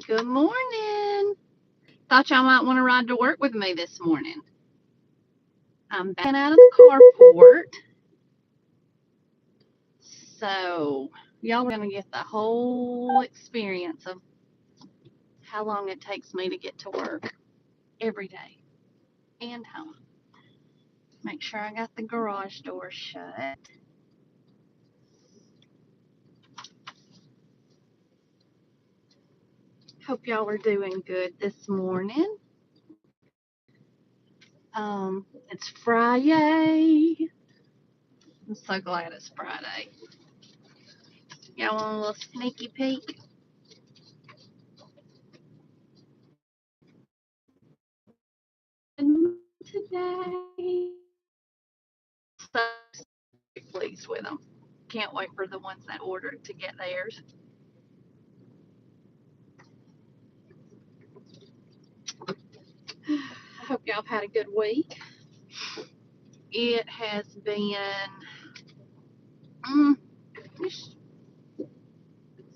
Good morning. Thought y'all might want to ride to work with me this morning. I'm backing out of the carport, so y'all are going to get the whole experience of how long it takes me to get to work every day and home. Make sure I got the garage door shut. Hope y'all are doing good this morning. It's Friday. I'm so glad it's Friday. Y'all want a little sneaky peek? Today. So pleased with them. Can't wait for the ones that ordered to get theirs. I hope y'all have had a good week. It has been, it's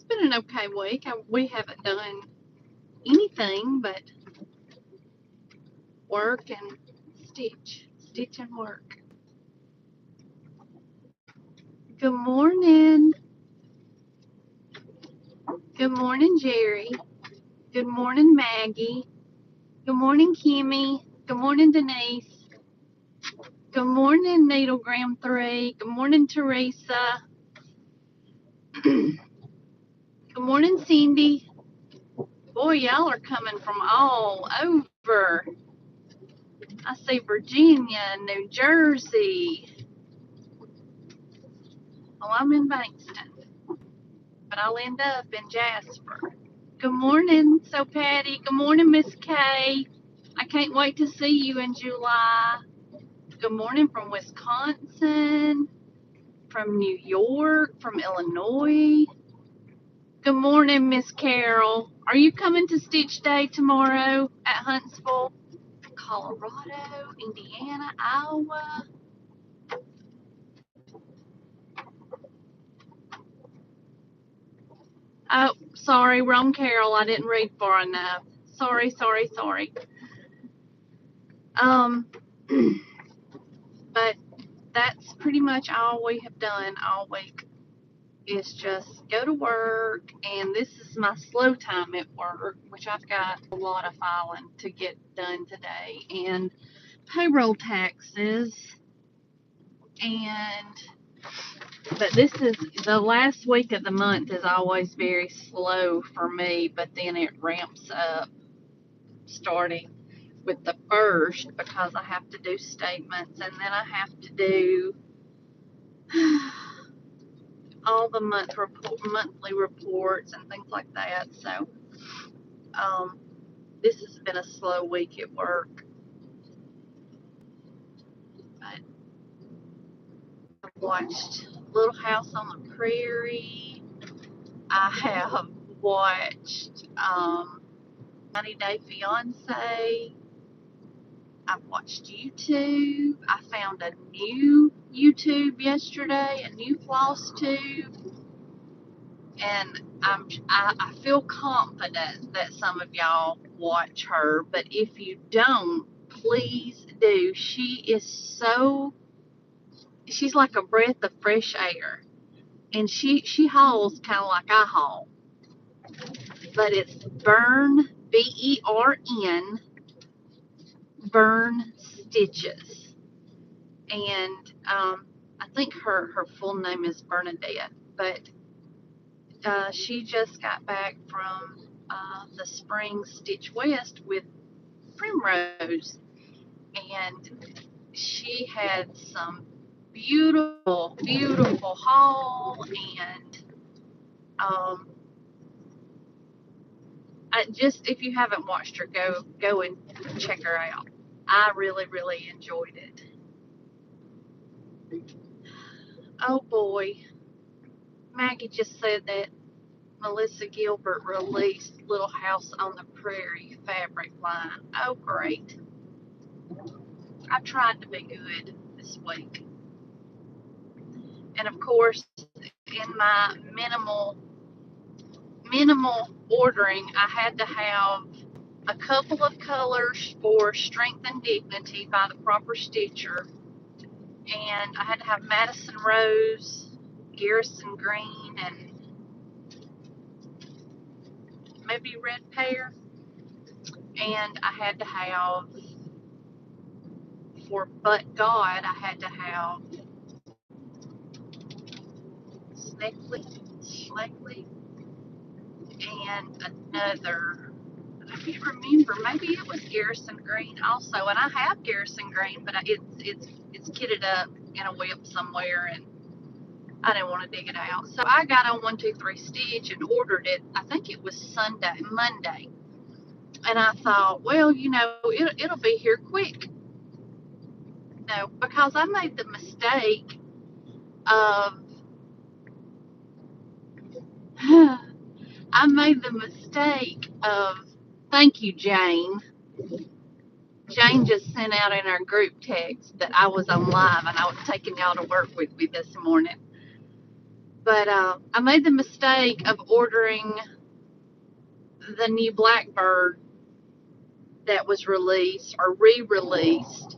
been an okay week. We haven't done anything but work and stitch and work. Good morning. Good morning, Jerry. Good morning, Maggie. Good morning, Kimmy. Good morning, Denise. Good morning, Needlegram 3. Good morning, Teresa. Good morning, Cindy. Boy, y'all are coming from all over. I see Virginia, New Jersey. Oh, I'm in Bankston, but I'll end up in Jasper. Good morning, So Patty. Good morning, Miss Kay. I can't wait to see you in July. Good morning from Wisconsin, from New York, from Illinois. Good morning, Miss Carol. Are you coming to Stitch Day tomorrow at Huntsville? Colorado, Indiana, Iowa. Oh, sorry, wrong Carol. I didn't read far enough. Sorry. Um, but that's pretty much all we have done all week is just go to work, and this is my slow time at work, which I've got a lot of filing to get done today, and payroll taxes, but this is the last week of the month is always very slow for me, but then it ramps up starting with the first because I have to do statements, and then I have to do all the monthly reports and things like that. So this has been a slow week at work, but I've watched Little House on the Prairie. I have watched 90 Day Fiance. I've watched YouTube. I found a new YouTube yesterday, a new floss tube, and I feel confident that some of y'all watch her, but if you don't, please do. She's like a breath of fresh air, and she hauls kind of like I haul, but it's Bern, Bern, Bern Stitches, and I think her full name is Bernadette, but she just got back from the Spring Stitch West with Primrose, and she had some beautiful haul, and if you haven't watched her, go and check her out. I really enjoyed it. Oh boy, Maggie just said that Melissa Gilbert released Little House on the Prairie fabric line. Oh great. I tried to be good this week. And of course, in my minimal ordering. I had to have a couple of colors for Strength and Dignity by the Proper Stitcher, and I had to have Madison Rose, Garrison Green, and maybe Red Pear. And I had to have, for But God, I had to have Sneckley, and another. I can't remember. Maybe it was Garrison Green also, and I have Garrison Green, but it's kitted up in a whip somewhere, and I didn't want to dig it out. So I got on 123 Stitch and ordered it. I think it was Monday, and I thought, well, it'll be here quick. No, because I made the mistake of thank you, Jane. Jane just sent out in our group text that I was on live and I was taking y'all to work with me this morning. But I made the mistake of ordering the new Blackbird that was released or re-released,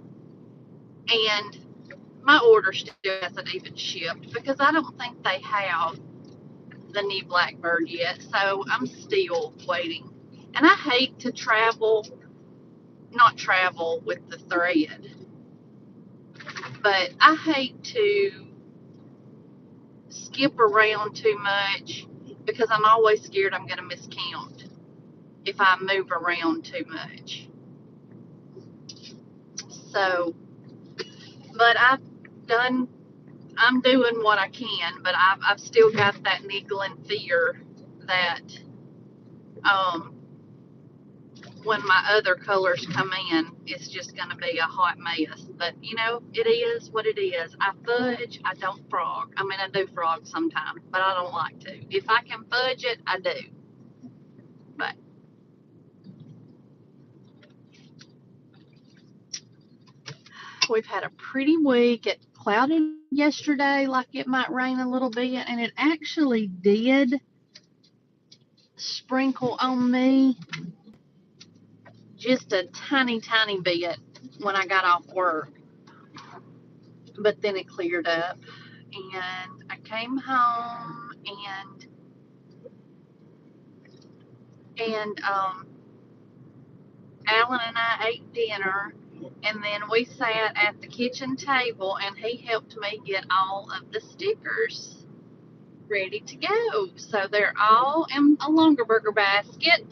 and my order still hasn't even shipped because I don't think they have the new Blackbird yet. So I'm still waiting. And I hate to not travel with the thread, but I hate to skip around too much because I'm always scared I'm going to miscount if I move around too much. So, but I'm doing what I can, but I've still got that niggling fear that when my other colors come in, it's just going to be a hot mess. But, it is what it is. I fudge, I don't frog. I mean, I do frog sometimes, but I don't like to. If I can fudge it, I do. But we've had a pretty week. It clouded yesterday like it might rain a little bit, and it actually did sprinkle on me just a tiny bit when I got off work, but then it cleared up, and I came home and Alan and I ate dinner, and then we sat at the kitchen table and he helped me get all of the stickers ready to go. So they're all in a Longaberger basket,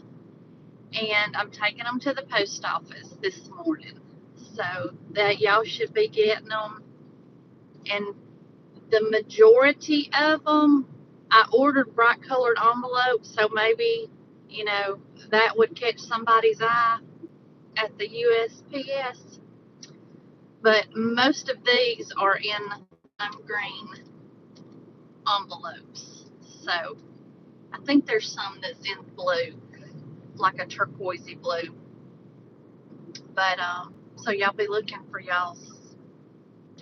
and I'm taking them to the post office this morning. So that y'all should be getting them. And the majority of them, I ordered bright colored envelopes, so maybe, that would catch somebody's eye at the USPS. But most of these are in green envelopes. So I think there's some that's in blue, like a turquoisey blue. But so y'all be looking for y'all's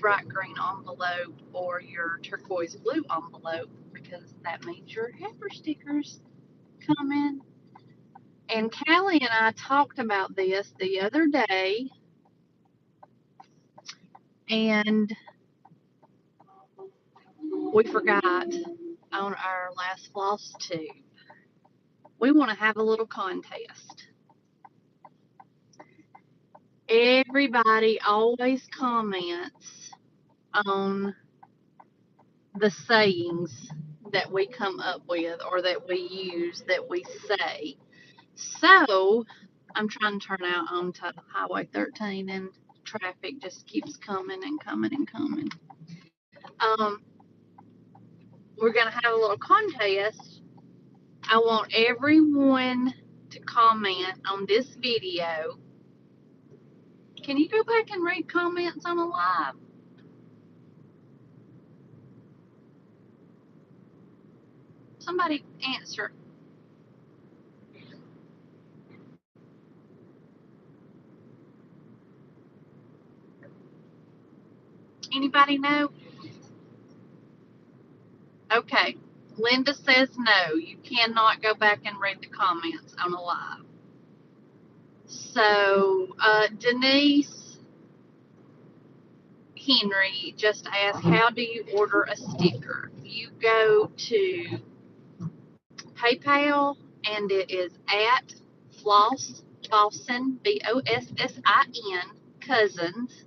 bright green envelope or your turquoise blue envelope, because that means your heifer stickers come in. And Callie and I talked about this the other day, and we forgot on our last floss tube. We want to have a little contest. Everybody always comments on the sayings that we come up with or that we use, that we say. So I'm trying to turn out onto Highway 13, and traffic just keeps coming and coming and coming. We're going to have a little contest. I want everyone to comment on this video. Can you go back and read comments on a live? Somebody answer. Anybody know? Okay. Linda says no, you cannot go back and read the comments on a live. So Denise Henry just asked, how do you order a sticker? You go to PayPal, and it is at Floss Bossin, Bossin, Cousins,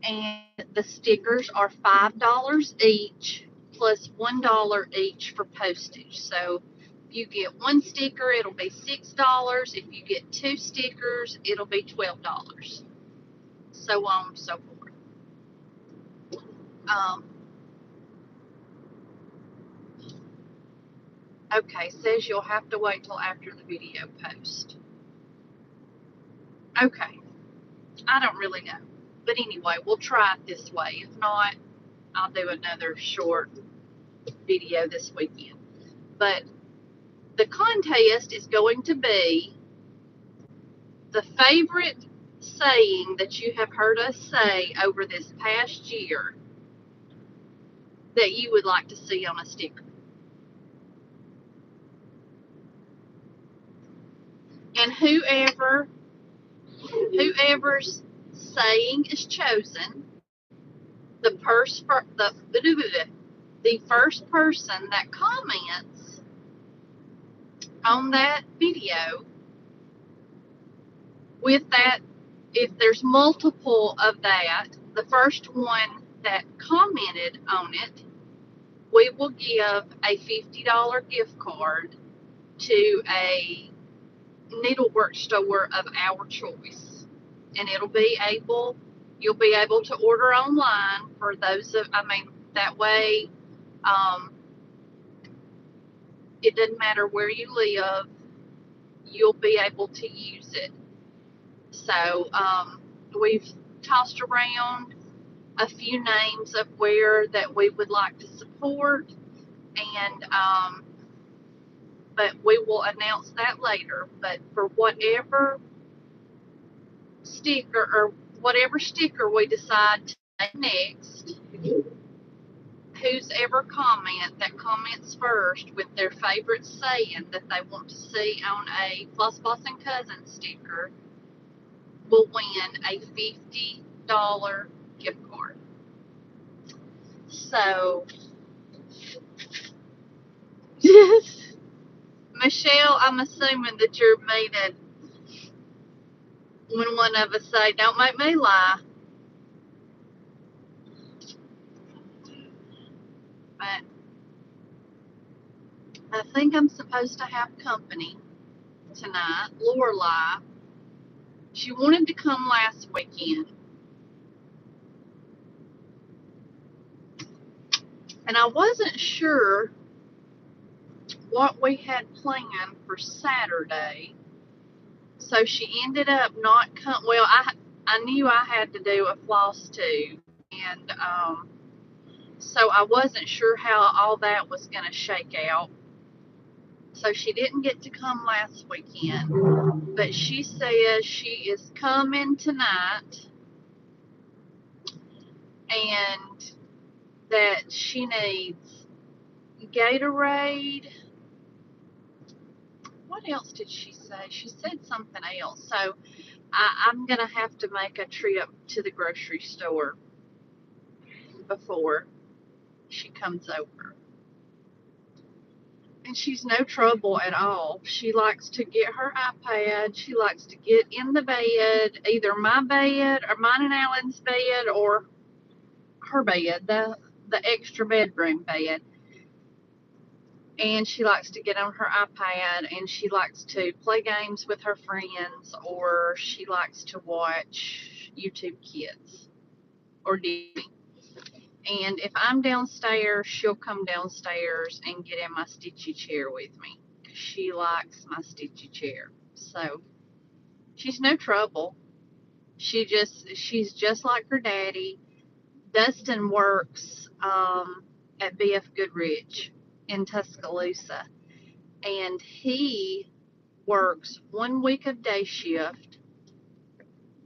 and the stickers are $5 each plus $1 each for postage. So if you get one sticker, it'll be $6. If you get two stickers, it'll be $12. So on and so forth. Okay, says you'll have to wait till after the video post. Okay, I don't really know. But anyway, we'll try it this way. If not, I'll do another short video this weekend. But the contest is going to be the favorite saying that you have heard us say over this past year that you would like to see on a sticker. And whoever's saying is chosen, the first person that comments on that video with that, if there's multiple of that, the first one that commented on it, we will give a $50 gift card to a needlework store of our choice. And you'll be able to order online for those of, that way, it doesn't matter where you live, you'll be able to use it. So we've tossed around a few names of where that we would like to support, and but we will announce that later. But for whatever sticker we decide to make next, who's ever that comments first with their favorite saying that they want to see on a Floss Bossin Cousins sticker will win a $50 gift card. So, Michelle, I'm assuming that you're meaning when one of us say, don't make me lie. But I think I'm supposed to have company tonight. Lorelai, she wanted to come last weekend. And I wasn't sure what we had planned for Saturday. So she ended up not coming. Well, I knew I had to do a floss too. And so I wasn't sure how all that was going to shake out. So she didn't get to come last weekend. But she says she is coming tonight. And that she needs Gatorade. What else did she say? She said something else. So I'm going to have to make a trip to the grocery store before she comes over. And she's no trouble at all. She likes to get her iPad. She likes to get in the bed, either my bed or mine and Alan's bed or her bed, the extra bedroom bed. And she likes to get on her iPad and she likes to play games with her friends, or she likes to watch YouTube Kids or Disney. And if I'm downstairs, she'll come downstairs and get in my stitchy chair with me. She likes my stitchy chair. So she's no trouble. She's just like her daddy. Dustin works at BF Goodrich in Tuscaloosa. And he works 1 week of day shift.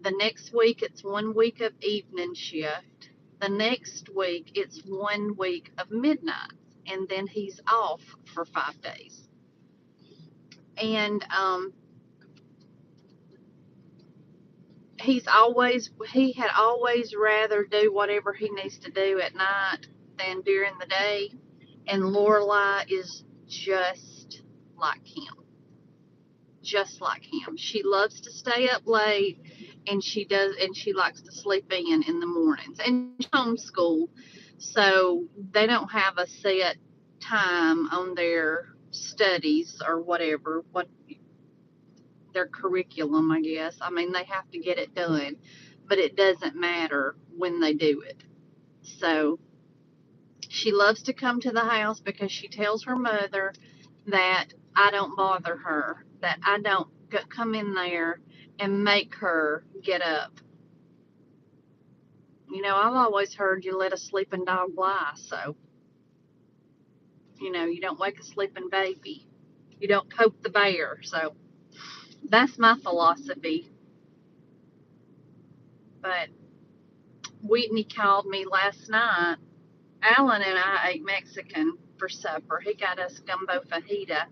The next week it's 1 week of evening shift. The next week, it's 1 week of midnight, and then he's off for 5 days. And he had always rather do whatever he needs to do at night than during the day. And Lorelai is just like him. Just like him. She loves to stay up late, and she likes to sleep in the mornings. And she's homeschooled, so they don't have a set time on their studies or whatever, what their curriculum, I guess. I mean, they have to get it done, but it doesn't matter when they do it. So she loves to come to the house because she tells her mother that I don't bother her, that I don't come in there and make her get up. You know, I've always heard you let a sleeping dog lie, so, you know, you don't wake a sleeping baby. You don't poke the bear, so that's my philosophy. But Whitney called me last night. Alan and I ate Mexican for supper. He got us gumbo fajita.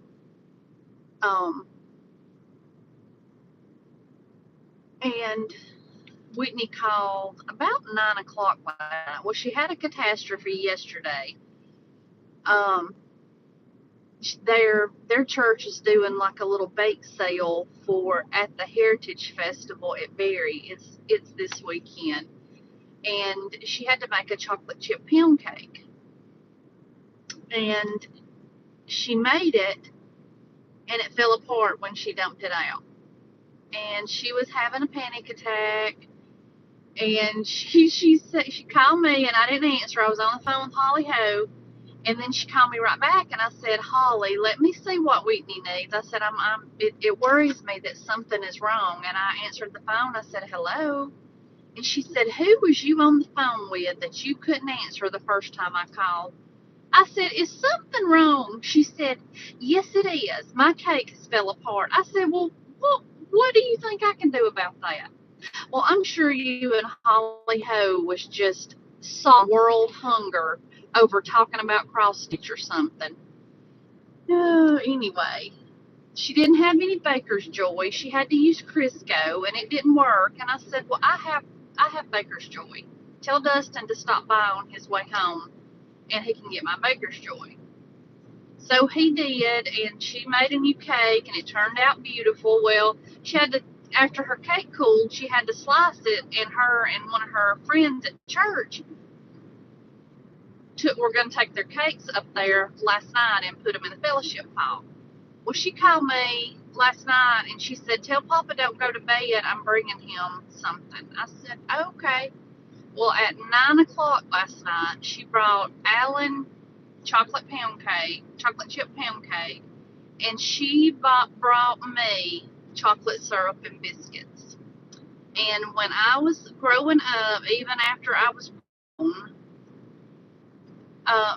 And Whitney called about 9 o'clock last night. Well, she had a catastrophe yesterday. Their church is doing like a little bake sale at the Heritage Festival at Berry. It's this weekend, and she had to make a chocolate chip pound cake, and she made it, and it fell apart when she dumped it out, and she was having a panic attack. And she said, she called me, and I didn't answer. I was on the phone with Holly Ho, and then she called me right back, and I said, Holly, let me see what Whitney needs. I said, it worries me that something is wrong. And I answered the phone. I said, hello. And she said, who was you on the phone with that you couldn't answer the first time I called? I said, is something wrong? She said, yes, it is. My cake has fell apart. I said, well, what do you think I can do about that? Well, I'm sure you and Holly Ho was just saw world hunger over talking about cross stitch or something. Anyway, she didn't have any baker's joy. She had to use Crisco, and it didn't work. And I said, well, I have baker's joy. Tell Dustin to stop by on his way home, and he can get my baker's joy. So he did, and she made a new cake, and it turned out beautiful. Well, she had to, after her cake cooled, she had to slice it, and her and one of her friends at church were going to take their cakes up there last night and put them in the fellowship hall. Well, she called me last night, and she said, tell Papa don't go to bed. I'm bringing him something. I said, okay. Well, at 9 o'clock last night, she brought Alan chocolate chip pound cake, and she brought me chocolate syrup and biscuits. And when I was growing up, even after I was born,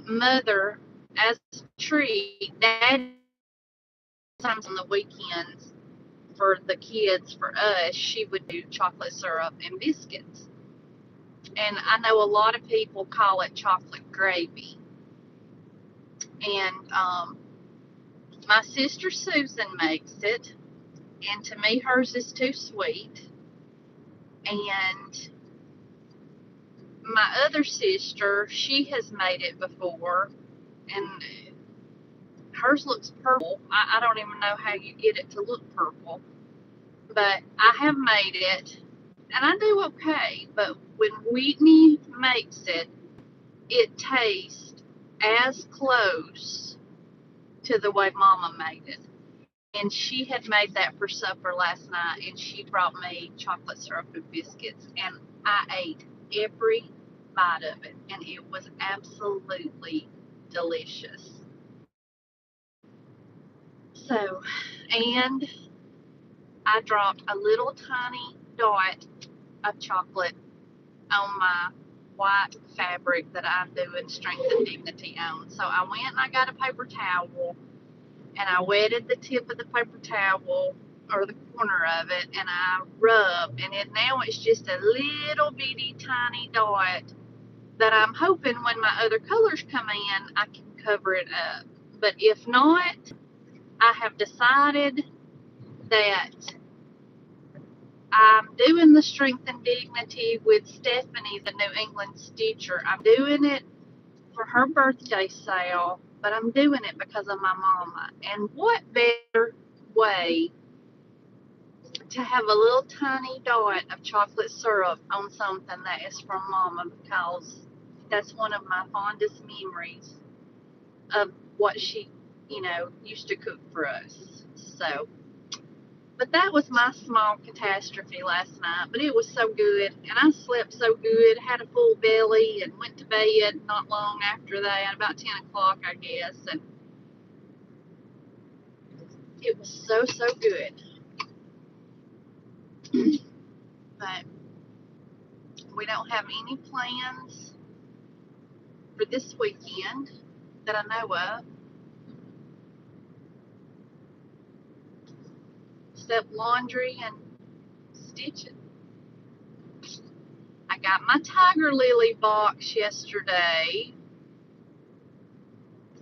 Mother, as a treat, Dad, sometimes on the weekends for the kids, for us, she would do chocolate syrup and biscuits. And I know a lot of people call it chocolate gravy. And my sister Susan makes it, and to me, hers is too sweet. And my other sister, she has made it before, and hers looks purple. I don't even know how you get it to look purple, but I have made it, and I do okay. But when Whitney makes it, it tastes as close to the way Mama made it. And she had made that for supper last night, and she brought me chocolate syrup and biscuits, and I ate every bite of it, and it was absolutely delicious. So, and I dropped a little tiny dot of chocolate on my white fabric that I'm doing Strength and Dignity on. So I went and I got a paper towel, and I wetted the tip of the paper towel, or the corner of it, and I rubbed, and now it's just a little bitty tiny dot that I'm hoping when my other colors come in, I can cover it up. But if not, I have decided that I'm doing the Strength and Dignity with Stephanie, the New England Stitcher. I'm doing it for her birthday sale, but I'm doing it because of my mama. And what better way to have a little tiny dot of chocolate syrup on something that is from mama, because that's one of my fondest memories of what she, used to cook for us. So, but that was my small catastrophe last night. But it was so good, and I slept so good, had a full belly, and went to bed not long after that, about 10 o'clock, I guess. And it was so, so good. But we don't have any plans for this weekend that I know of, except laundry and stitching. I got my tiger lily box yesterday,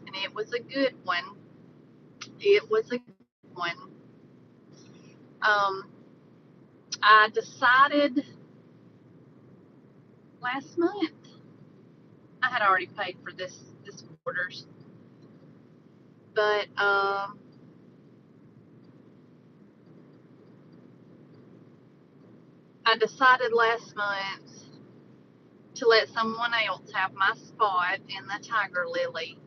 and it was a good one. It was a good one. I decided last month, I had already paid for this quarter's, but I decided last month to let someone else have my spot in the Tiger Lily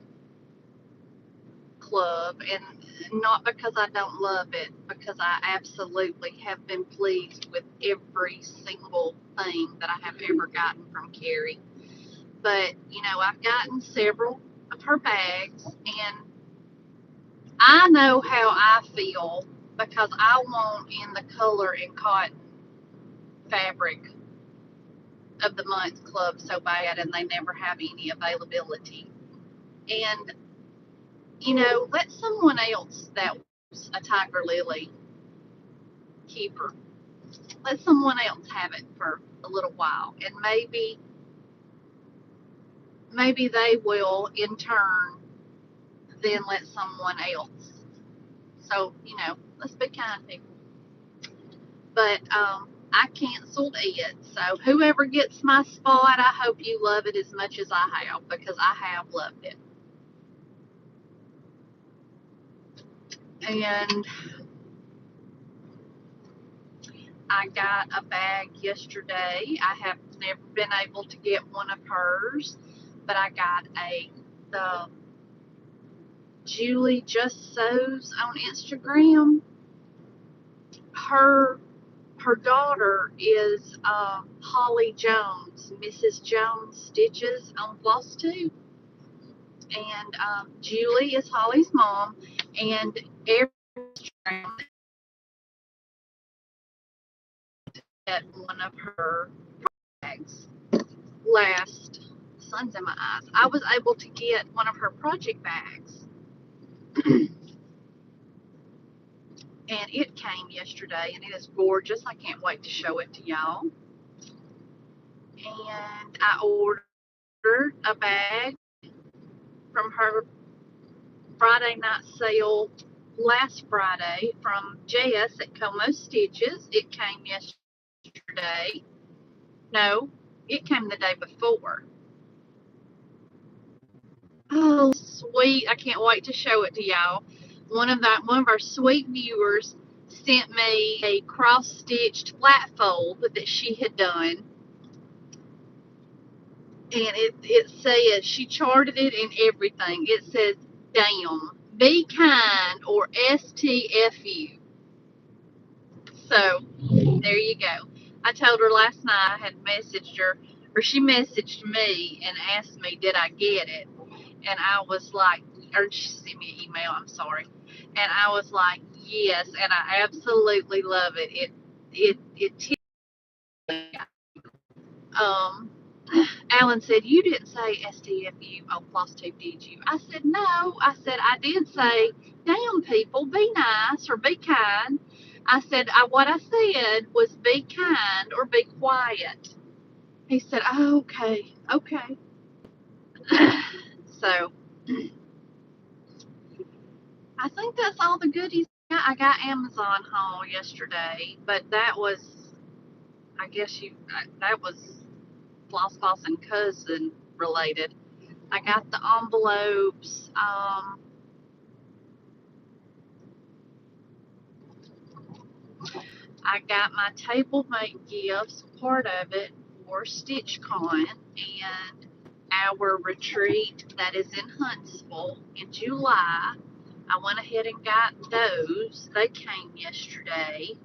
Club, and not because I don't love it, because I absolutely have been pleased with every single thing that I have ever gotten from Carrie. But, I've gotten several of her bags, and I know how I feel because I want in the color and cotton fabric of the month club so bad, and they never have any availability. And, let someone else that was a Tiger Lily keeper, let someone else have it for a little while, and maybe they will in turn then let someone else. So, let's be kind, people. But I canceled it, so whoever gets my spot, I hope you love it as much as I have, because I have loved it. And I got a bag yesterday. I have never been able to get one of hers, but I got the Julie Just Sews on Instagram. Her daughter is Holly Jones, Mrs. Jones Stitches on Floss Tube, and Julie is Holly's mom, and every Instagram at one of her bags. Last sun's in my eyes, I was able to get one of her project bags, and it came yesterday, and it is gorgeous. I can't wait to show it to y'all. And I ordered a bag from her Friday night sale last Friday from Jess at Como Stitches. It came yesterday. No, it came the day before. Oh, sweet. I can't wait to show it to y'all. One of our sweet viewers sent me a cross-stitched flat fold that she had done. And it says, she charted it and everything. It says, damn, be kind, or STFU. So, there you go. I told her last night I had messaged her, or she messaged me and asked me, did I get it? And I was like, or she sent me an email, I'm sorry. And I was like, yes, and I absolutely love it. It Alan said, you didn't say STFU on Floss Tube, did you? I said, no. I said, I did say, damn people, be nice or be kind. I said, what I said was be kind or be quiet. He said, oh, okay, okay. So I think that's all the goodies. I got Amazon haul yesterday, but that was, I guess that was Floss Bossin Cousins related. I got the envelopes. I got my table mate gifts, part of it for StitchCon and our retreat that is in Huntsville in July. I went ahead and got those. They came yesterday.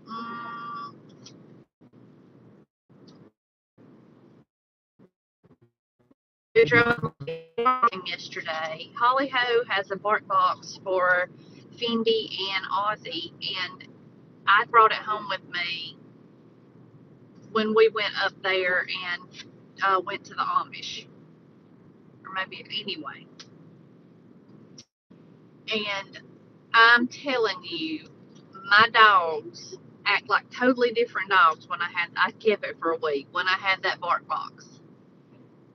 Mm, we drove yesterday. Holly Ho has a bark box for Fendi and Ozzy, and I brought it home with me when we went up there and went to the Amish, or maybe anyway. And I'm telling you, my dogs act like totally different dogs when I kept it for a week when I had that bark box.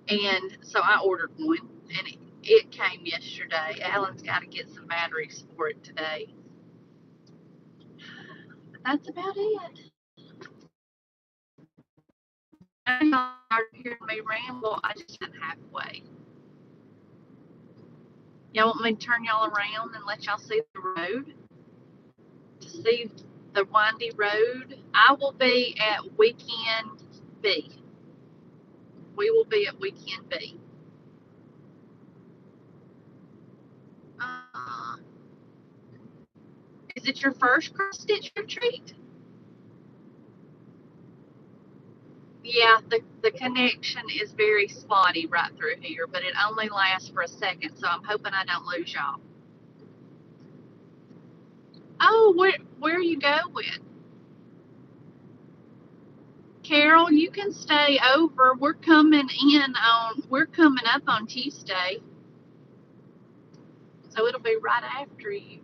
And so I ordered one, and it came yesterday. Alan's got to get some batteries for it today. But that's about it. And y'all are hearing me ramble. I just went halfway. Y'all want me to turn y'all around and let y'all see the road? To see the windy road? I will be at Weekend B. We will be at Weekend B. Is it your first cross stitch retreat? Yeah, the connection is very spotty right through here, but it only lasts for a second, so I'm hoping I don't lose y'all. Oh, where are you going? Carol, you can stay over. We're coming up on Tuesday. So it'll be right after you.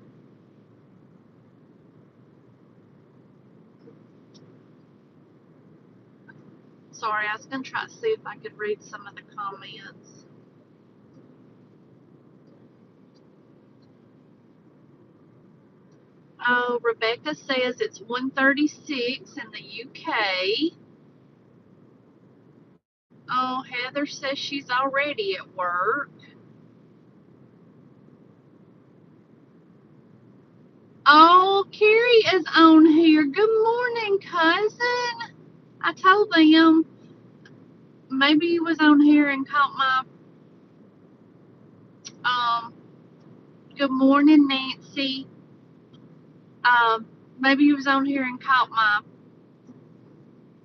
Sorry, I was gonna try to see if I could read some of the comments. Oh, Rebecca says it's 1:36 in the UK. Oh, Heather says she's already at work. Oh, Carrie is on here. Good morning, cousin. I told them maybe you was on here and caught my good morning, Nancy. Maybe you was on here and caught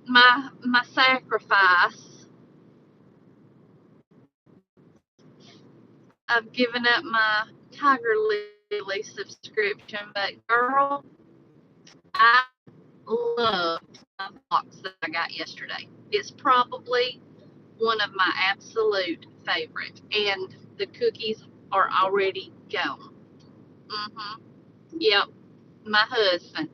my sacrifice of giving up my Tiger Lily subscription. But girl, I loved the box that I got yesterday. It's probably one of my absolute favorite, and the cookies are already gone. Yep, my husband.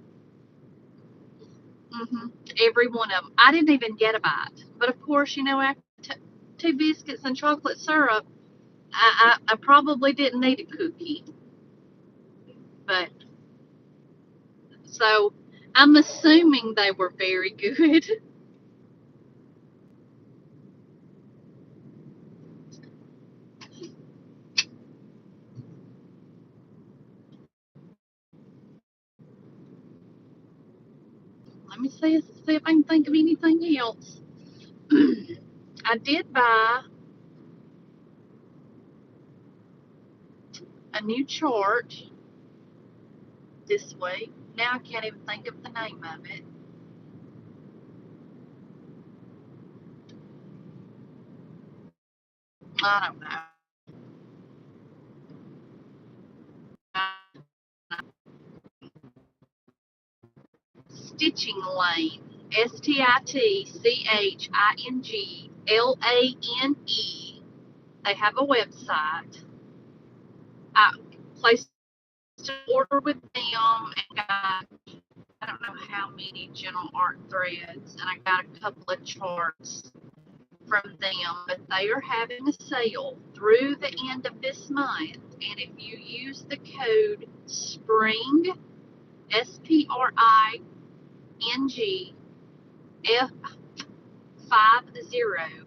Every one of them. I didn't even get a bite, but of course, after two biscuits and chocolate syrup, I probably didn't need a cookie. But so I'm assuming they were very good. Let me see if I can think of anything else. I did buy a new chart this week. Now I can't even think of the name of it. I don't know. Stitching Lane, StitchingLane. They have a website. I placed an order with them and got don't know how many Gentle Art threads, and I got a couple of charts from them, but they are having a sale through the end of this month, and if you use the code SPRING, SPRING, F50,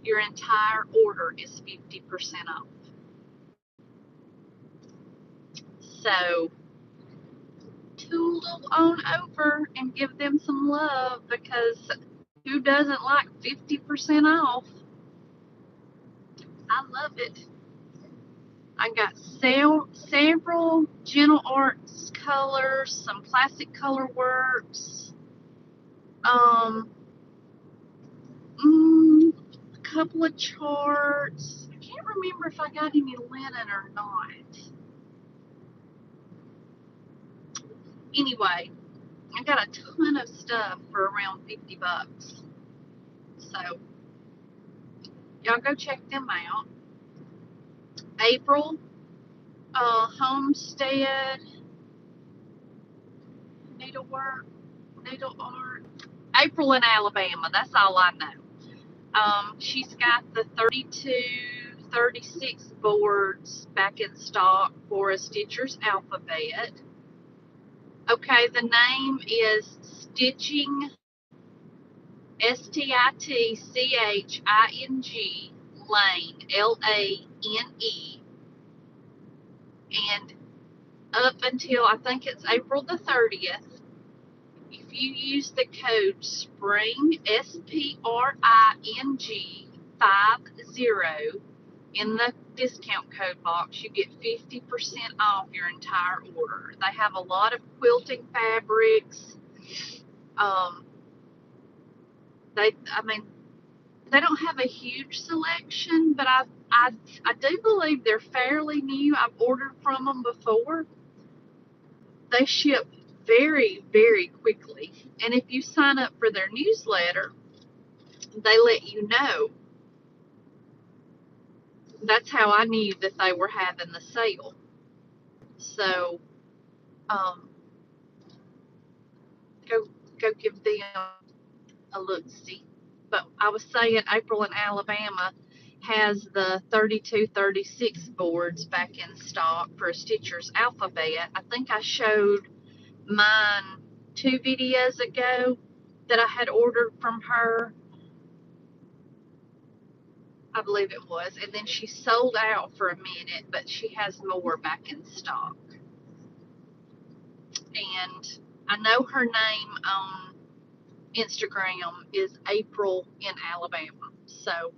your entire order is 50% off. So toodle on over and give them some love, because who doesn't like 50% off? I love it. I got several Gentle Arts colors, some Classic Color Works, a couple of charts. I can't remember if I got any linen or not. Anyway, I got a ton of stuff for around 50 bucks. So y'all go check them out. April, Homestead, needle art. April in Alabama, that's all I know. She's got the 32, 36 boards back in stock for a Stitcher's Alphabet. Okay, the name is Stitching, Stitching Lane, Lane. And up until I think it's April the 30th, if you use the code SPRING, SPRING 50 in the discount code box, you get 50% off your entire order. They have a lot of quilting fabrics. They don't have a huge selection, but I do believe they're fairly new. I've ordered from them before. They ship very, very quickly. And if you sign up for their newsletter, they let you know. That's how I knew that they were having the sale. So, go give them a look-see. But I was saying April in Alabama has the 32, 36 boards back in stock for a Stitcher's Alphabet. I think I showed mine 2 videos ago that I had ordered from her. I believe it was. And then she sold out for a minute, but she has more back in stock. And I know her name on Instagram is April in Alabama. So,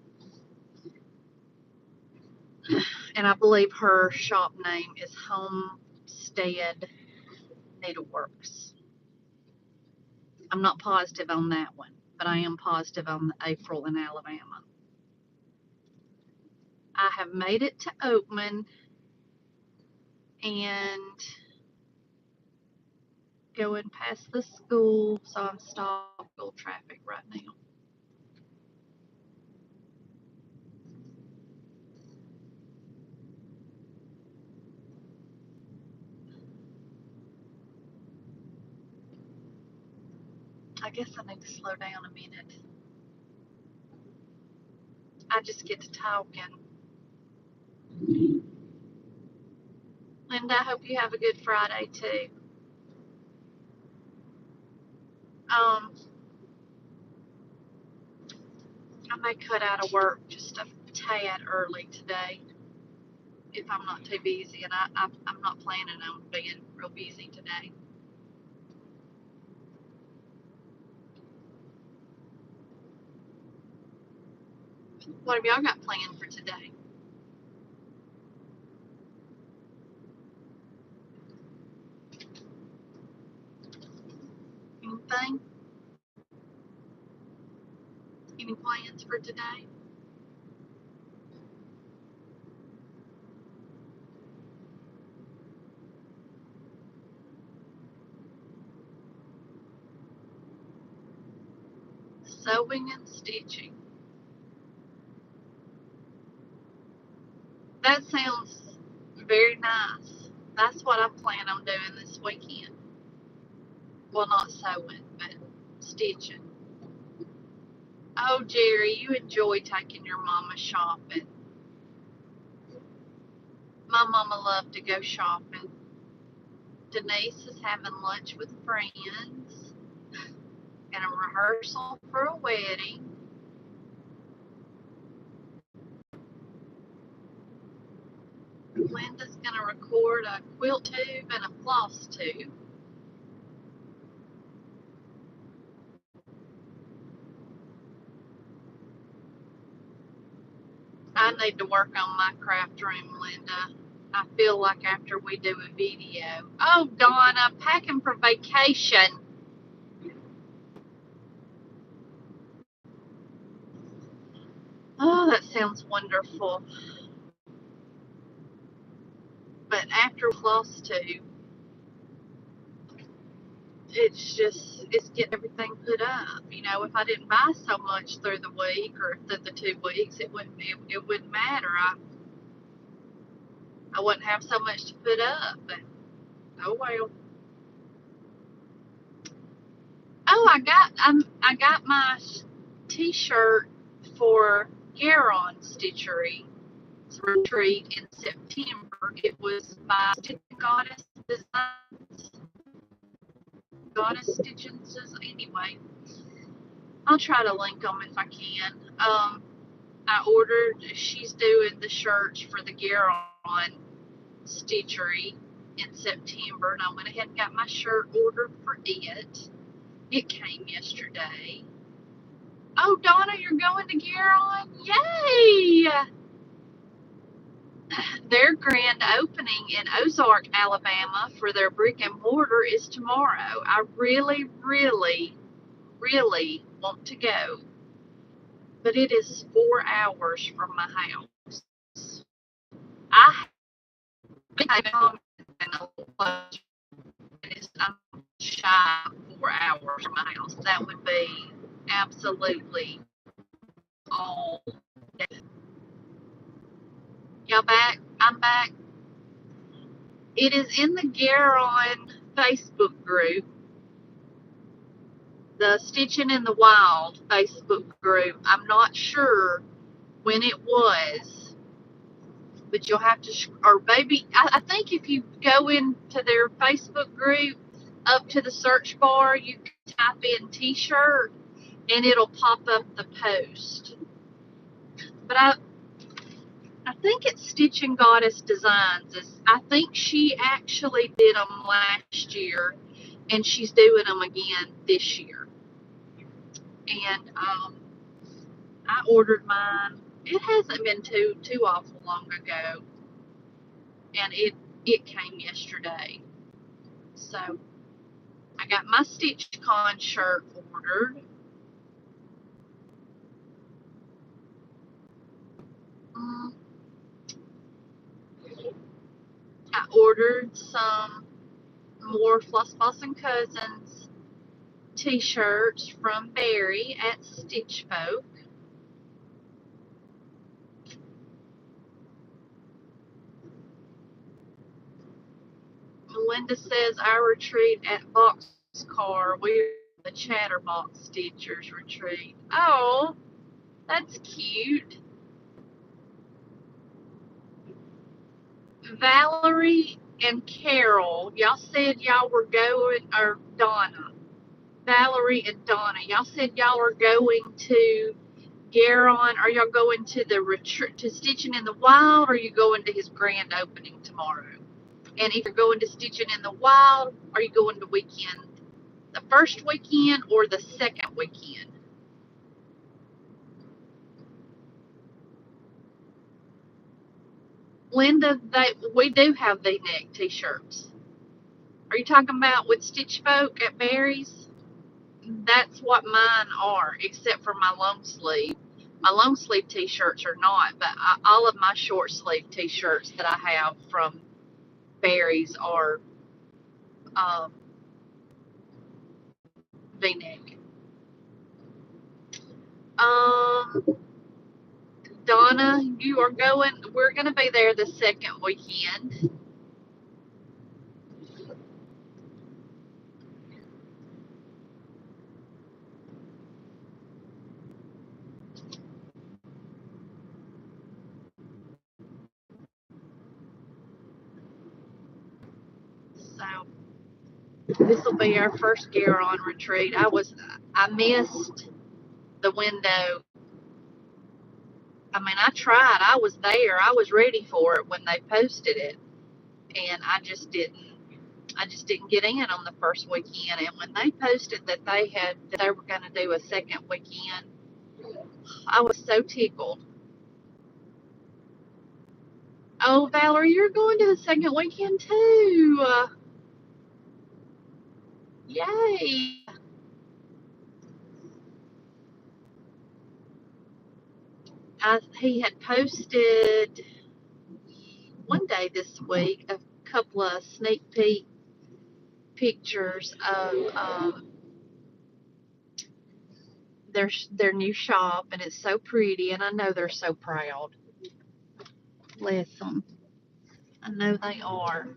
and I believe her shop name is Homestead Needleworks. I'm not positive on that one, but I am positive on the April in Alabama. I have made it to Oakman and going past the school, so I'm stopped school traffic right now. I guess I need to slow down a minute. I just get to talking. Linda, I hope you have a good Friday too. I may cut out of work just a tad early today if I'm not too busy, and I'm not planning on being real busy today. What have y'all got planned for today? Anything? Any plans for today? Sewing and stitching. That sounds very nice. That's what I plan on doing this weekend. Well, not sewing, but stitching. Oh, Jerry, you enjoy taking your mama shopping. My mama loved to go shopping. Denise is having lunch with friends and a rehearsal for a wedding. Linda's going to record a quilt tube and a floss tube. I need to work on my craft room, Linda. I feel like after we do a video. Oh, Donna, packing for vacation. Oh, that sounds wonderful. But after floss tube, it's getting everything put up. You know, if I didn't buy so much through the week or through the 2 weeks, it wouldn't matter. I wouldn't have so much to put up. But oh well. Oh, I got my T-shirt for Garon Stitchery retreat in September. It was by Goddess Designs. Goddess Stitches. Anyway, I'll try to link them if I can. I ordered. She's doing the shirts for the Garon Stitchery in September, and I went ahead and got my shirt ordered for it. It came yesterday. Oh, Donna, you're going to Garon? Yay! Their grand opening in Ozark, Alabama for their brick and mortar is tomorrow. I really, really, really want to go. But it is 4 hours from my house. I have home and I'm shy of 4 hours from my house. That would be absolutely all. Y'all back? I'm back. It is in the Garon Facebook group, the Stitching in the Wild Facebook group. I'm not sure when it was, but you'll have to, or maybe, I think if you go into their Facebook group, up to the search bar, you can type in t-shirt and it'll pop up the post. But I think it's Stitching Goddess Designs. I think she actually did them last year, and she's doing them again this year. And I ordered mine. It hasn't been too awful long ago, and it came yesterday. So I got my StitchCon shirt ordered. I ordered some more Floss Bossin Cousins t-shirts from Barry at Stitch Folk. Melinda says our retreat at Boxcar, we're the Chatterbox Stitchers retreat. Oh, that's cute. Valerie and Carol, y'all said y'all were going, or Donna. Valerie and Donna, y'all said y'all are going to Garon. Are y'all going to the retreat, to Stitching in the Wild, or are you going to his grand opening tomorrow? And if you're going to Stitching in the Wild, are you going to weekend, the first weekend or the second weekend? Linda, we do have V-neck t-shirts. Are you talking about with Stitch Folk at Barry's? That's what mine are, except for my long sleeve. My long sleeve t-shirts are not, but all of my short sleeve t-shirts that I have from Barry's are V-neck. Donna, you are going, we're going to be there the second weekend. So this will be our first Garon retreat. I missed the window. I mean, I tried. I was there. I was ready for it when they posted it, and I just didn't. I just didn't get in on the first weekend. And when they posted that they were going to do a second weekend, I was so tickled. Oh, Valerie, you're going to the second weekend too. Yay. He had posted one day this week a couple of sneak peek pictures of their new shop, and it's so pretty, and I know they're so proud. Bless them. I know they are.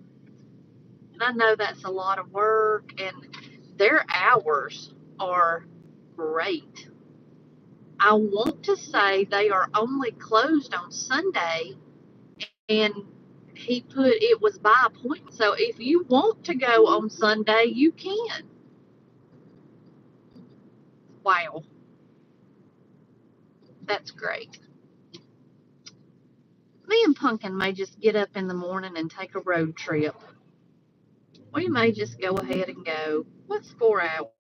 And I know that's a lot of work, and their hours are great. I want to say they are only closed on Sunday, and he put it was by appointment. So if you want to go on Sunday, you can. Wow, that's great. Me and Pumpkin may just get up in the morning and take a road trip. We may just go ahead and go. What's 4 hours?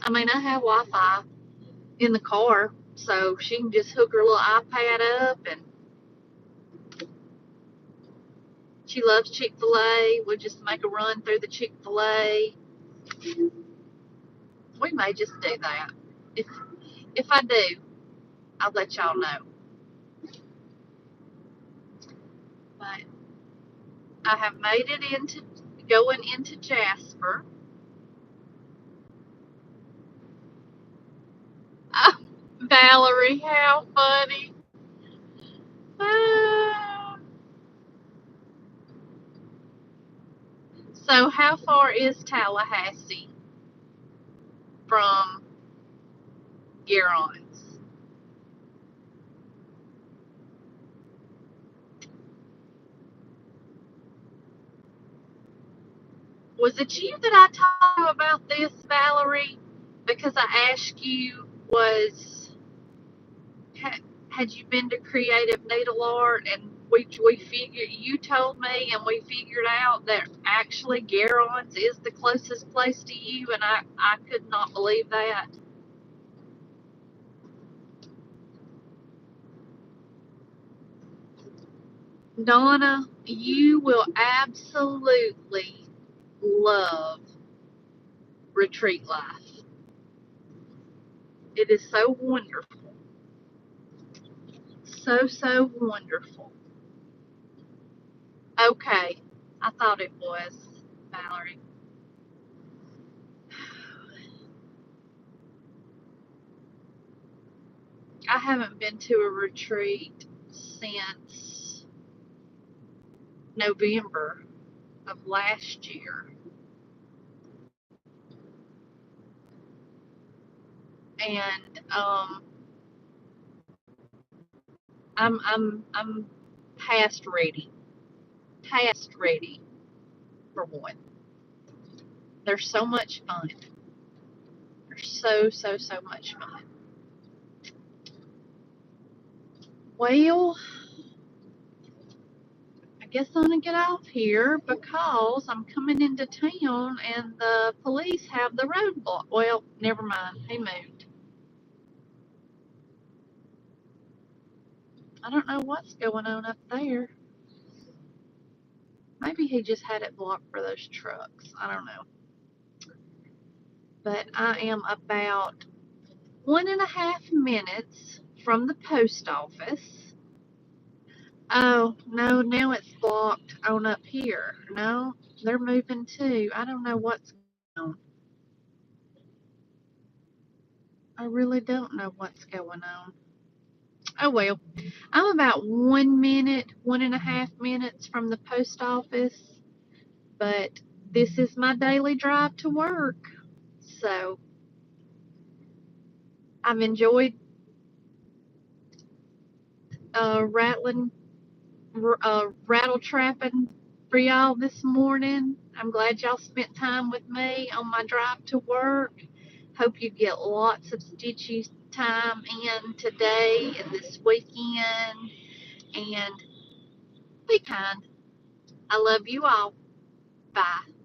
I mean, I have Wi-Fi in the car, so she can just hook her little iPad up, and she loves Chick-fil-A. We'll just make a run through the Chick-fil-A. We may just do that. If I do, I'll let y'all know. But I have made it into going into Jasper. Oh, Valerie, how funny. Ah. So how far is Tallahassee from Garon's? Was it you that I told you about this, Valerie? Because I asked you, had you been to Creative Needle Art, and we figured, you told me, and we figured out that actually Garon's is the closest place to you, and I could not believe that. Donna, you will absolutely love retreat life. It is so wonderful. So wonderful. Okay, I thought it was, Valerie. I haven't been to a retreat since November of last year. And I'm past ready. Past ready for one. They're so much fun. They're so much fun. Well, I guess I'm gonna get off here because I'm coming into town and the police have the road blocked. Well, never mind. He moved. I don't know what's going on up there. Maybe he just had it blocked for those trucks. I don't know. But I am about 1.5 minutes from the post office. Oh, no, now it's blocked on up here. No, they're moving too. I don't know what's going on. I really don't know what's going on. Oh, well, I'm about 1 minute, 1.5 minutes from the post office, but this is my daily drive to work. So I've enjoyed rattling, rattle trapping for y'all this morning. I'm glad y'all spent time with me on my drive to work. Hope you get lots of stitchy time in today and this weekend. And be kind. I love you all. Bye.